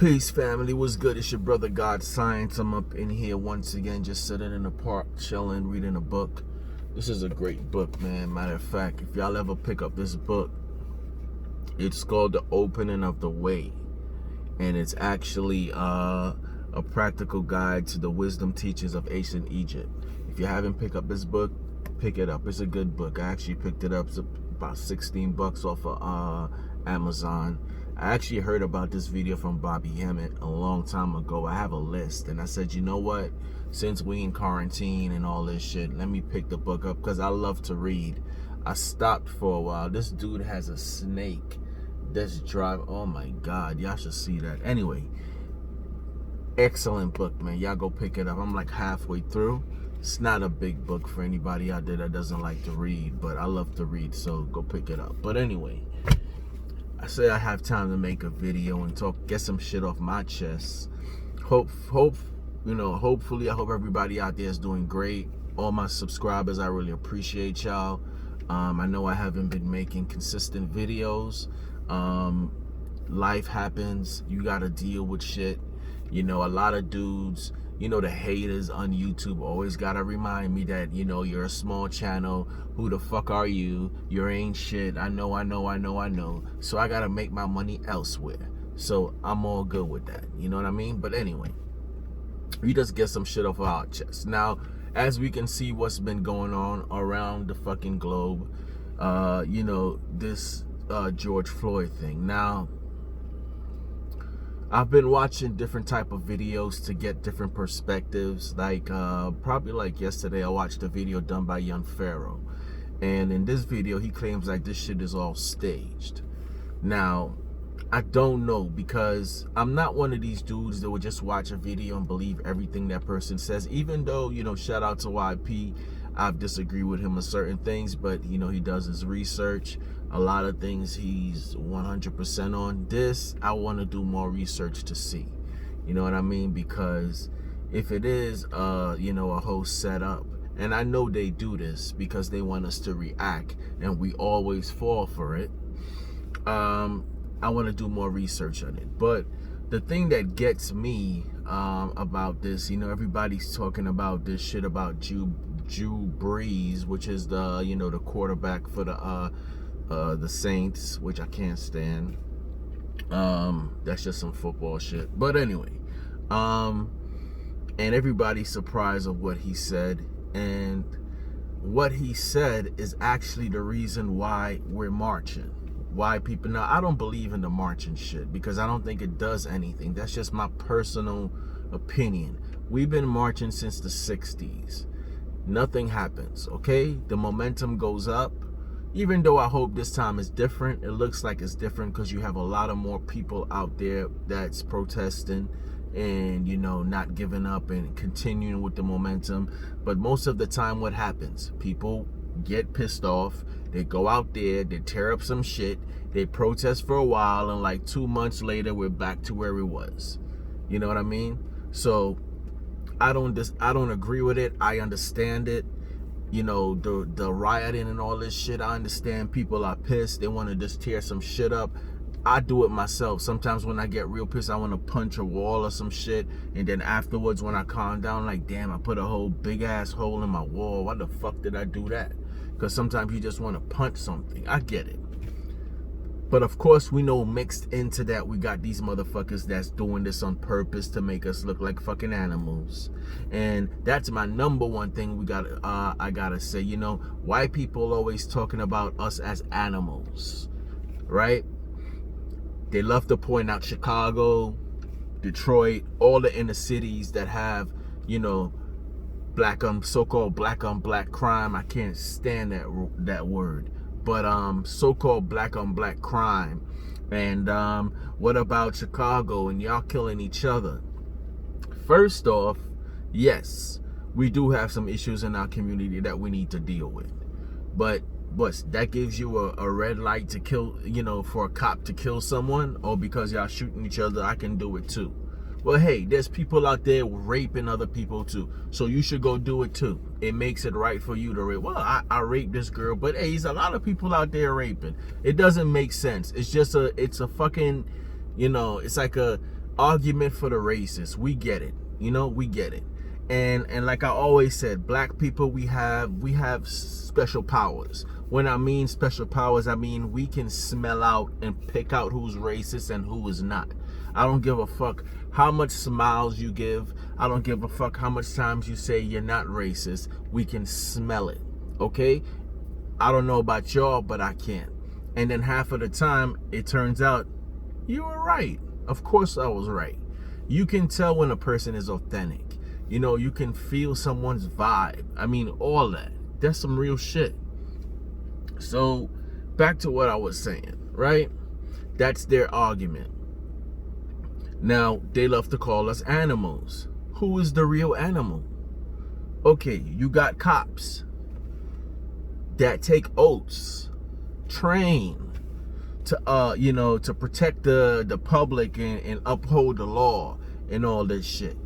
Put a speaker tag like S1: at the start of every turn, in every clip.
S1: Peace, family. What's good? It's your brother God Science. I'm up in here once again, just sitting in the park, chilling, reading a book. This is a great book, man. Matter of fact, if y'all ever pick up this book, it's called The Opening of the Way. And it's actually a practical guide to the wisdom teachings of ancient Egypt. If you haven't picked up this book, pick it up. It's a good book. I actually picked it up. It's about 16 bucks off of Amazon. I actually heard about this video from Bobby Hemmett a long time ago. I have a list, and I said, you know what? Since we in quarantine and all this shit, let me pick the book up because I love to read. I stopped for a while. This dude has a snake that's driving. Oh my God, y'all should see that. Anyway, excellent book, man. Y'all go pick it up. I'm like halfway through. It's not a big book for anybody out there that doesn't like to read, but I love to read, so go pick it up. But anyway, I say I have time to make a video and get some shit off my chest. Hopefully, I hope everybody out there is doing great. All my subscribers, I really appreciate y'all. I know I haven't been making consistent videos. Life happens. You gotta deal with shit. You know, a lot of dudes, the haters on YouTube always gotta remind me that, you're a small channel. Who the fuck are you? You ain't shit. I know. So I gotta make my money elsewhere. So I'm all good with that. You know what I mean? But anyway, we just get some shit off our chest. Now, as we can see what's been going on around the fucking globe, this George Floyd thing. Now, I've been watching different type of videos to get different perspectives. Like probably like yesterday, I watched a video done by Young Pharaoh, and in this video, he claims like this shit is all staged. Now, I don't know, because I'm not one of these dudes that would just watch a video and believe everything that person says. Even though, shout out to YP, I've disagreed with him on certain things, but he does his research. A lot of things he's 100% on. This, I want to do more research to see. You know what I mean? Because if it is, a whole setup, and I know they do this because they want us to react, and we always fall for it. I want to do more research on it. But the thing that gets me about this, everybody's talking about this shit about Drew Brees, which is the the quarterback for the Saints, which I can't stand. That's just some football shit. But anyway, and everybody's surprised of what he said, and what he said is actually the reason why we're marching. Why people, now I don't believe in the marching shit because I don't think it does anything. That's just my personal opinion. We've been marching since the 60s. Nothing happens, okay? The momentum goes up. Even though I hope this time is different, it looks like it's different because you have a lot of more people out there that's protesting and, not giving up and continuing with the momentum. But most of the time, what happens? People get pissed off. They go out there, they tear up some shit, they protest for a while, and like 2 months later, we're back to where we was. You know what I mean? So I don't agree with it. I understand it. The rioting and all this shit, I understand people are pissed. They want to just tear some shit up. I do it myself. Sometimes when I get real pissed, I want to punch a wall or some shit. And then afterwards, when I calm down, like, damn, I put a whole big ass hole in my wall. Why the fuck did I do that? Because sometimes you just want to punch something. I get it. But of course, we know mixed into that, we got these motherfuckers that's doing this on purpose to make us look like fucking animals. And that's my number one thing I gotta say. White people always talking about us as animals, right? They love to point out Chicago, Detroit, all the inner cities that have, so-called black on black crime. I can't stand that word. But so-called black on black crime. And what about Chicago and y'all killing each other? First off, yes, we do have some issues in our community that we need to deal with. But that gives you a red light to kill, for a cop to kill someone, or because y'all shooting each other, I can do it too. Well, hey, there's people out there raping other people too, so you should go do it too. It makes it right for you to rape. Well, I raped this girl, but hey, there's a lot of people out there raping. It doesn't make sense. It's just it's a fucking, it's like a argument for the races. We get it. We get it. And like I always said, black people, we have special powers. When I mean special powers, I mean we can smell out and pick out who's racist and who is not. I don't give a fuck how much smiles you give. I don't give a fuck how much times you say you're not racist. We can smell it, okay? I don't know about y'all, but I can. And then half of the time, it turns out you were right. Of course I was right. You can tell when a person is authentic. You can feel someone's vibe. I mean, all that. That's some real shit. So, back to what I was saying, right? That's their argument. Now, they love to call us animals. Who is the real animal? Okay, you got cops that take oaths, train to protect the public and uphold the law and all this shit.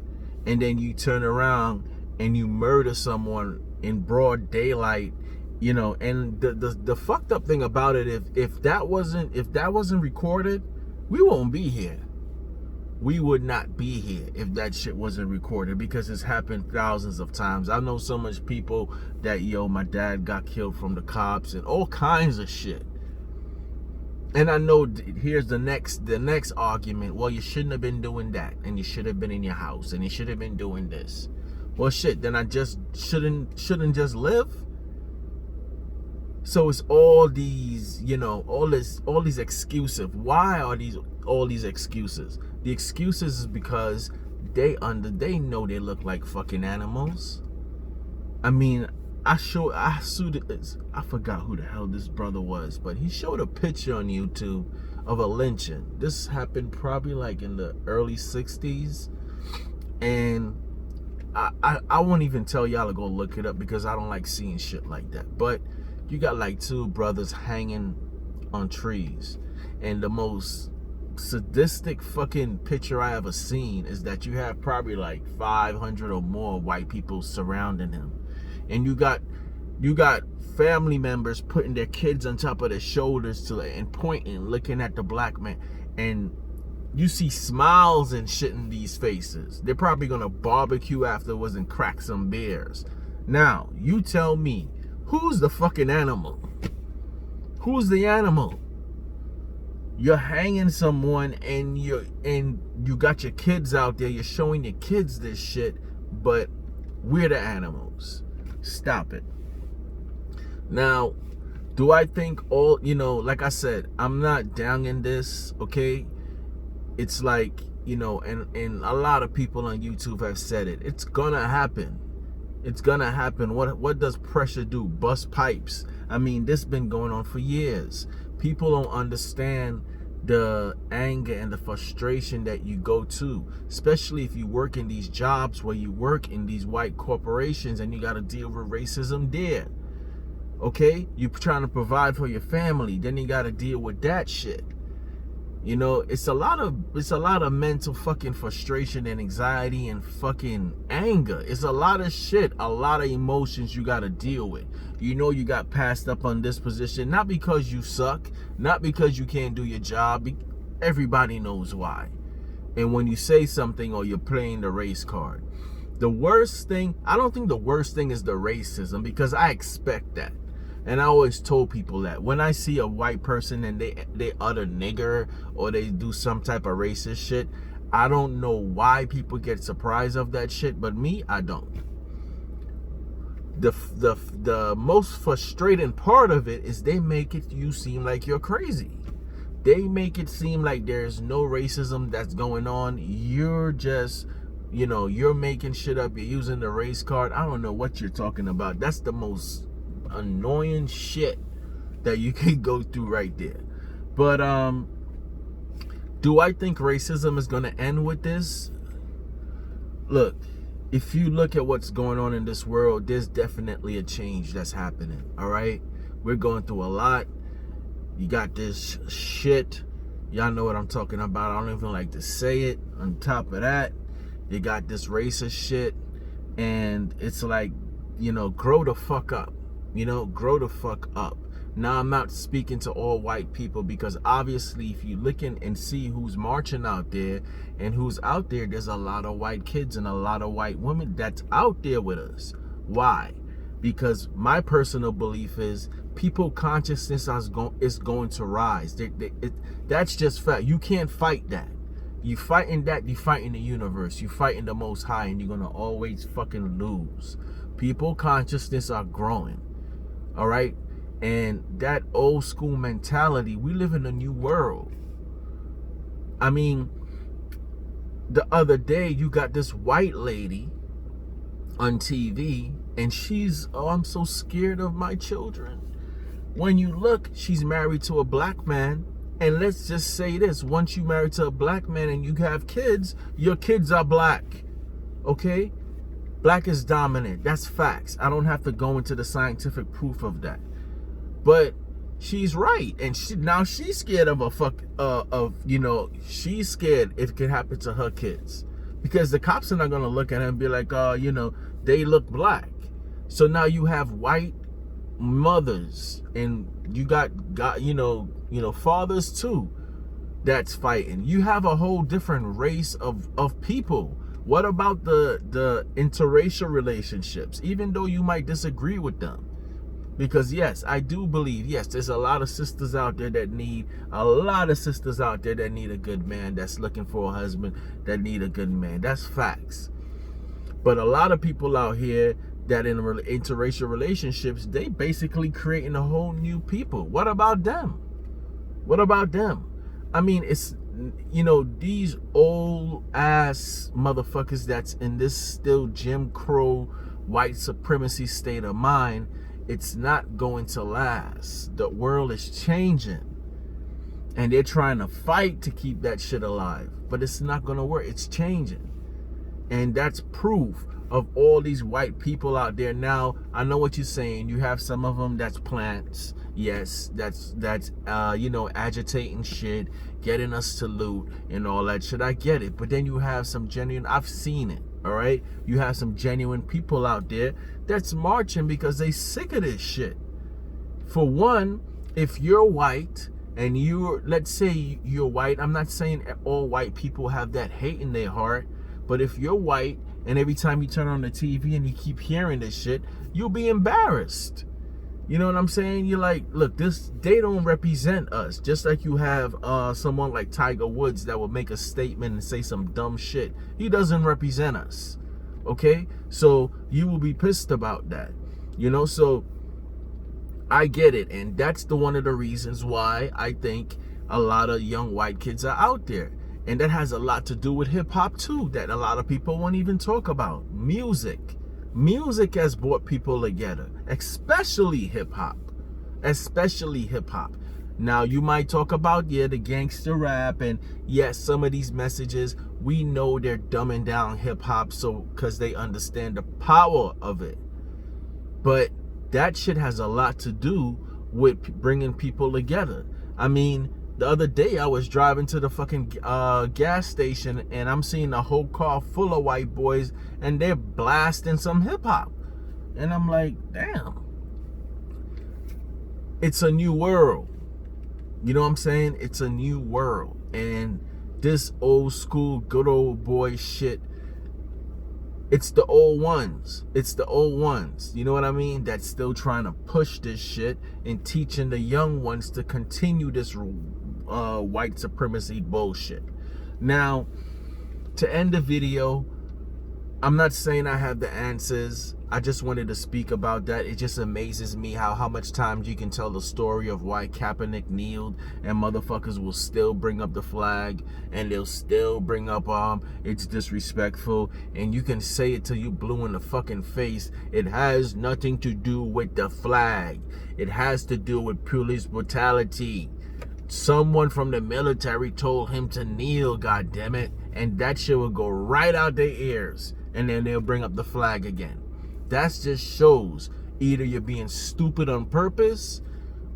S1: And then you turn around and you murder someone in broad daylight, and the fucked up thing about it, if that wasn't recorded, we won't be here. We would not be here if that shit wasn't recorded, because it's happened thousands of times. I know so much people that, my dad got killed from the cops and all kinds of shit. And I know here's the next argument. Well, you shouldn't have been doing that, and you should have been in your house, and you should have been doing this. Well, shit, then I just shouldn't just live. So it's all these, all these excuses. Why are all these excuses? The excuses is because they know they look like fucking animals. I mean, I forgot who the hell this brother was, but he showed a picture on YouTube of a lynching. This happened probably like in the early 60s. And I won't even tell y'all to go look it up, because I don't like seeing shit like that. But you got like two brothers hanging on trees. And the most sadistic fucking picture I ever seen is that you have probably like 500 or more white people surrounding him. And you got family members putting their kids on top of their shoulders and pointing, looking at the black man. And you see smiles and shit in these faces. They're probably gonna barbecue afterwards and crack some beers. Now, you tell me, who's the fucking animal? Who's the animal? You're hanging someone and you got your kids out there. You're showing your kids this shit, but we're the animals. Stop it. Now, do I think like I said, I'm not down in this, okay? It's like, and a lot of people on YouTube have said it. It's gonna happen. It's gonna happen. What does pressure do? Bust pipes. I mean, this been going on for years. People don't understand the anger and the frustration that you go to, especially if you work in these jobs where you work in these white corporations and you got to deal with racism there. Okay, you're trying to provide for your family, then you got to deal with that shit. It's a lot of mental fucking frustration and anxiety and fucking anger. It's a lot of shit, a lot of emotions you got to deal with. You got passed up on this position, not because you suck, not because you can't do your job. Everybody knows why. And when you say something or you're playing the race card, the worst thing, I don't think the worst thing is the racism, because I expect that. And I always told people that when I see a white person and they utter nigger or they do some type of racist shit, I don't know why people get surprised of that shit, but me, I don't. The most frustrating part of it is they make you seem like you're crazy. They make it seem like there's no racism that's going on. You're just, you're making shit up. You're using the race card. I don't know what you're talking about. That's the most annoying shit that you can go through right there. But do I think racism is going to end with this? Look, if you look at what's going on in this world, there's definitely a change that's happening. All right, we're going through a lot. You got this shit, y'all know what I'm talking about. I don't even like to say it. On top of that, you got this racist shit, and it's like, grow the fuck up. Grow the fuck up. Now, I'm not speaking to all white people, because obviously if you look in and see who's marching out there and who's out there, there's a lot of white kids and a lot of white women that's out there with us. Why? Because my personal belief is people consciousness is going to rise. That's just fact. You can't fight that. You fighting that, you fighting the universe, you fighting the Most High, and you're gonna always fucking lose. People consciousness are growing. All right? And that old school mentality, we live in a new world. I mean, the other day you got this white lady on TV and she's, oh, I'm so scared of my children. When you look, she's married to a black man. And let's just say this, once you marry to a black man and you have kids, your kids are black. Okay? Black is dominant. That's facts. I don't have to go into the scientific proof of that. But she's right. And now she's scared of she's scared if it could happen to her kids. Because the cops are not going to look at her and be like, they look black. So now you have white mothers and you got fathers too that's fighting. You have a whole different race of people. What about the interracial relationships? Even though you might disagree with them, because yes, I do believe, yes, there's a lot of sisters out there that need a good man, that's looking for a husband, that need a good man. That's facts. But a lot of people out here that in interracial relationships, they basically creating a whole new people. What about them? What about them? I mean, it's, these old ass motherfuckers that's in this still Jim Crow white supremacy state of mind, it's not going to last. The world is changing. And they're trying to fight to keep that shit alive. But it's not going to work. It's changing. And that's proof of all these white people out there. Now, I know what you're saying. You have some of them that's plants. Yes, that's agitating shit, getting us to loot and all that shit. I get it. But then you have some genuine, I've seen it, all right? You have some genuine people out there that's marching because they sick of this shit. For one, if you're white and let's say you're white, I'm not saying all white people have that hate in their heart, but if you're white and every time you turn on the TV and you keep hearing this shit, you'll be embarrassed. You know what I'm saying? You're like, look, they don't represent us. Just like you have someone like Tiger Woods that will make a statement and say some dumb shit. He doesn't represent us. Okay? So you will be pissed about that. So I get it. And that's one of the reasons why I think a lot of young white kids are out there. And that has a lot to do with hip hop too, that a lot of people won't even talk about. Music has brought people together, especially hip hop. Now you might talk about, the gangster rap, and yes, some of these messages, we know they're dumbing down hip hop because they understand the power of it. But that shit has a lot to do with bringing people together. I mean, the other day I was driving to the fucking gas station and I'm seeing a whole car full of white boys and they're blasting some hip hop. And I'm like, damn. It's a new world. You know what I'm saying? It's a new world. And this old school, good old boy shit, it's the old ones. You know what I mean? That's still trying to push this shit and teaching the young ones to continue this white supremacy bullshit. Now, to end the video, I'm not saying I have the answers. I just wanted to speak about that. It just amazes me how much times you can tell the story of why Kaepernick kneeled and motherfuckers will still bring up the flag and they'll still bring up it's disrespectful, and you can say it till you blue in the fucking face. It has nothing to do with the flag. It has to do with police brutality. Someone from the military told him to kneel, goddammit, and that shit will go right out their ears, and then they'll bring up the flag again. That just shows either you're being stupid on purpose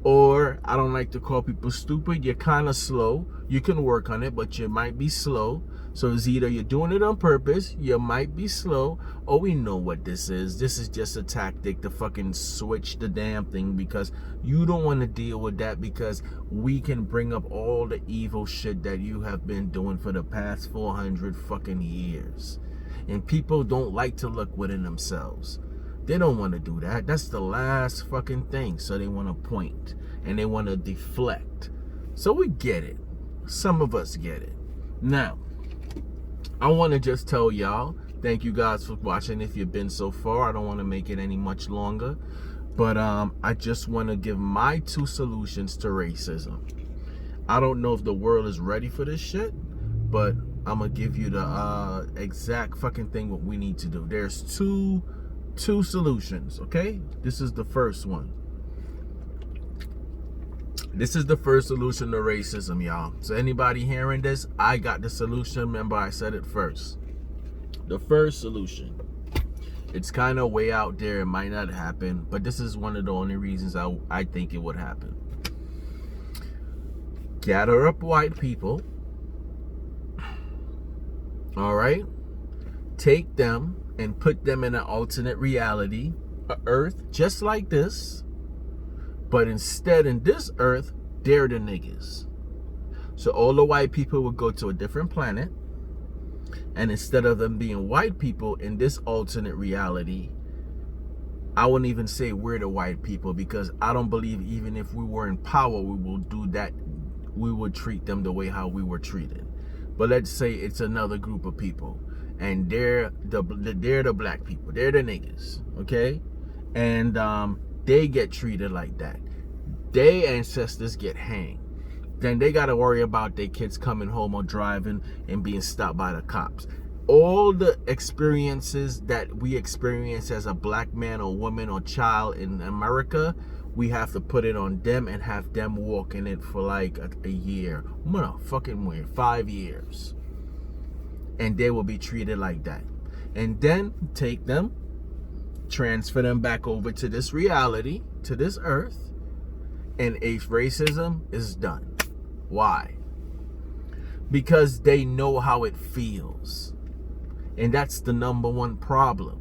S1: Or I don't like to call people stupid. You're kind of slow. You can work on it, but you might be slow. So it's either you're doing it on purpose, you might be slow, or we know what this is. This is just a tactic to fucking switch the damn thing, because you don't want to deal with that, because we can bring up all the evil shit that you have been doing for the past 400 fucking years. And people don't like to look within themselves. They don't want to do that. That's the last fucking thing. So they want to point and they want to deflect. So we get it. Some of us get it. Now, I want to just tell y'all, thank you guys for watching. If you've been so far, I don't want to make it any much longer. But I just want to give my 2 solutions to racism. I don't know if the world is ready for this shit, but I'm going to give you the exact fucking thing what we need to do. There's two solutions, okay? This is the first one. This is the first solution to racism, y'all. So anybody hearing this, I got the solution. Remember, I said it first. The first solution. It's kind of way out there. It might not happen, but this is one of the only reasons I think it would happen. Gather up white people. All right? Take them and put them in an alternate reality, a Earth just like this. But instead, in this Earth, they're the niggas. So all the white people would go to a different planet. And instead of them being white people in this alternate reality, I wouldn't even say we're the white people, because I don't believe even if we were in power, we will do that. We would treat them the way how we were treated. But let's say it's another group of people. And they're the black people. They're the niggas. Okay? And they get treated like that. Their ancestors get hanged. Then they got to worry about their kids coming home or driving and being stopped by the cops. All the experiences that we experience as a black man or woman or child in America, we have to put it on them and have them walk in it for like a year. Fucking weird. 5 years. And they will be treated like that. And then take them, transfer them back over to this reality, to this Earth, and racism is done. Why? Because they know how it feels. And that's the number one problem.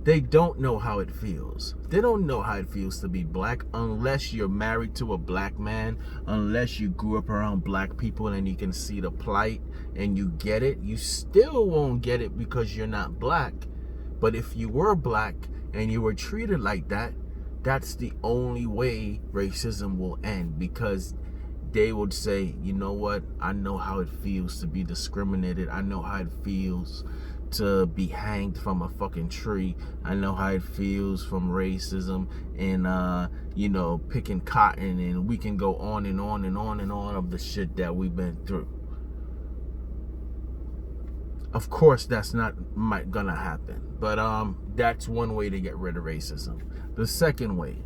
S1: They don't know how it feels. They don't know how it feels to be black unless you're married to a black man, unless you grew up around black people and you can see the plight and you get it. You still won't get it because you're not black. But if you were black and you were treated like that, that's the only way racism will end, because they would say, you know what? I know how it feels to be discriminated. I know how it feels to be hanged from a fucking tree. I know how it feels from racism and, picking cotton, and we can go on and on and on and on of the shit that we've been through. Of course, that's not gonna happen, but that's one way to get rid of racism. The second way,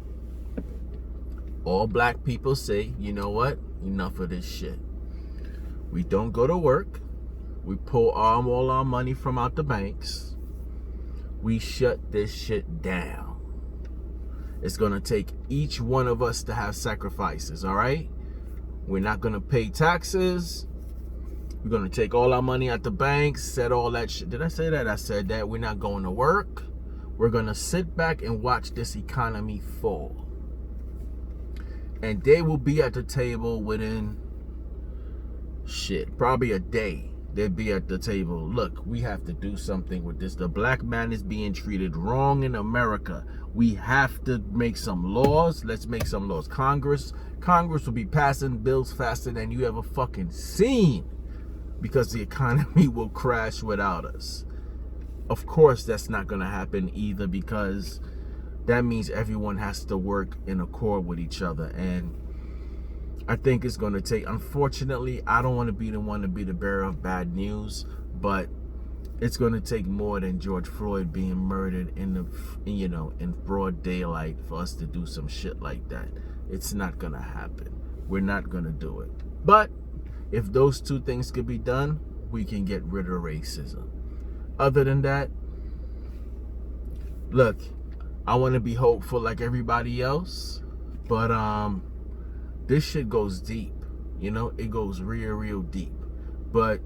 S1: all black people say, you know what? Enough of this shit. We don't go to work. We pull all our money from out the banks. We shut this shit down. It's gonna take each one of us to have sacrifices, all right? We're not gonna pay taxes. We're gonna take all our money out the banks, set all that shit. Did I say that? I said that. We're not going to work. We're gonna sit back and watch this economy fall. And they will be at the table within probably a day. They'd be at the table. Look, we have to do something with this. The black man is being treated wrong in America. We have to make some laws. Let's make some laws. Congress will be passing bills faster than you ever fucking seen, because the economy will crash without us. Of course, that's not going to happen either, because that means everyone has to work in accord with each other. And I think it's going to take, unfortunately, I don't want to be the one to be the bearer of bad news, but it's going to take more than George Floyd being murdered in broad daylight for us to do some shit like that. It's not going to happen. We're not going to do it. But if those two things could be done, we can get rid of racism. Other than that, look, I want to be hopeful like everybody else, But this shit goes deep. You know, it goes real deep. But,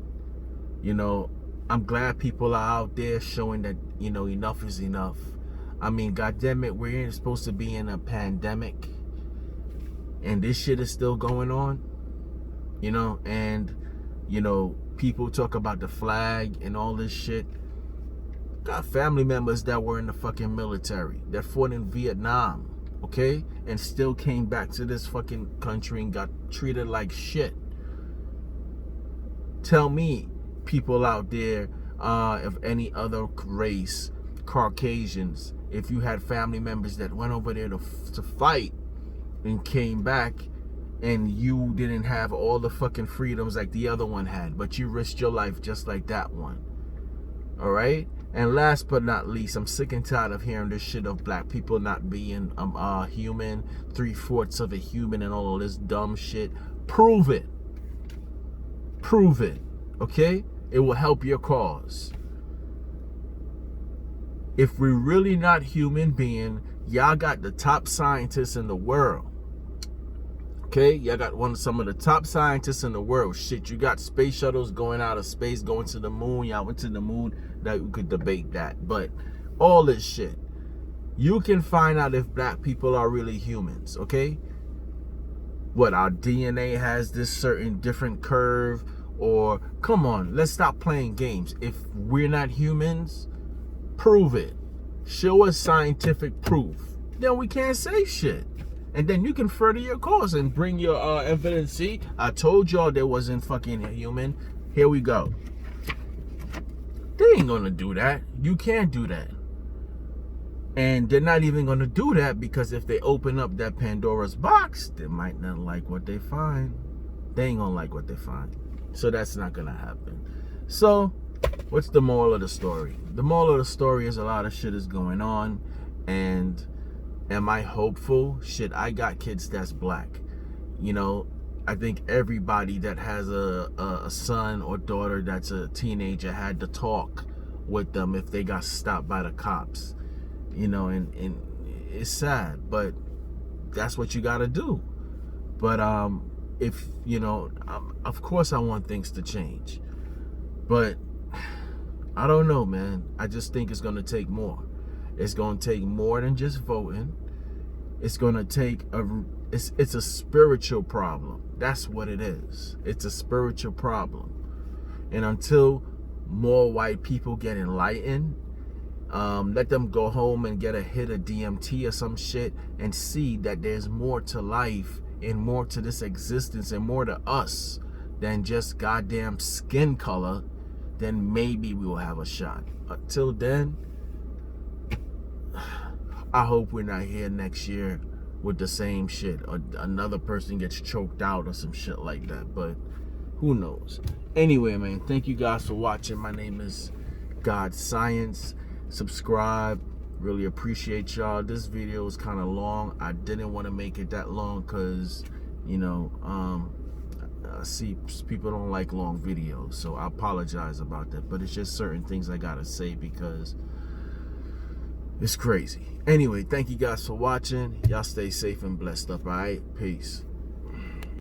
S1: you know, I'm glad people are out there showing that, you know, enough is enough. I mean, goddamn it, we're supposed to be in a pandemic, and this shit is still going on. You know, and, you know, people talk about the flag and all this shit. Got family members that were in the fucking military, that fought in Vietnam, okay? And still came back to this fucking country and got treated like shit. Tell me, people out there of any other race, Caucasians, if you had family members that went over there to fight and came back, and you didn't have all the fucking freedoms like the other one had, but you risked your life just like that one. All right? And last but not least, I'm sick and tired of hearing this shit of black people not being human, 3/4 of a human, and all of this dumb shit. Prove it. Prove it. Okay? It will help your cause. If we're really not human being, y'all got the top scientists in the world. Okay, y'all got some of the top scientists in the world. Shit, you got space shuttles going out of space, going to the moon. Y'all went to the moon. That we could debate that, but all this shit, you can find out if black people are really humans. Okay, what, our DNA has this certain different curve, or come on, let's stop playing games. If we're not humans, prove it. Show us scientific proof. Then we can't say shit. And then you can further your cause and bring your evidence. See, I told y'all there wasn't fucking human. Here we go. They ain't gonna do that. You can't do that. And they're not even gonna do that because if they open up that Pandora's box, they might not like what they find. They ain't gonna like what they find. So that's not gonna happen. So, what's the moral of the story? The moral of the story is a lot of shit is going on. And am I hopeful? Shit, I got kids that's black. You know, I think everybody that has a son or daughter that's a teenager had to talk with them if they got stopped by the cops. You know, and it's sad, but that's what you got to do. But if, you know, of course I want things to change. But I don't know, man. I just think it's going to take more. It's going to take more than just voting. It's going to take it's a spiritual problem. That's what it is. It's a spiritual problem. And until more white people get enlightened, let them go home and get a hit of DMT or some shit and see that there's more to life and more to this existence and more to us than just goddamn skin color, then maybe we will have a shot. Until then, I hope we're not here next year with the same shit, or another person gets choked out or some shit like that, but who knows. Anyway, man, thank you guys for watching. My name is God Science. Subscribe. Really appreciate y'all. This video is kind of long. I didn't want to make it that long because, you know, I see people don't like long videos, so I apologize about that, but it's just certain things I gotta say because it's crazy. Anyway, thank you guys for watching. Y'all stay safe and blessed up, all right? Peace.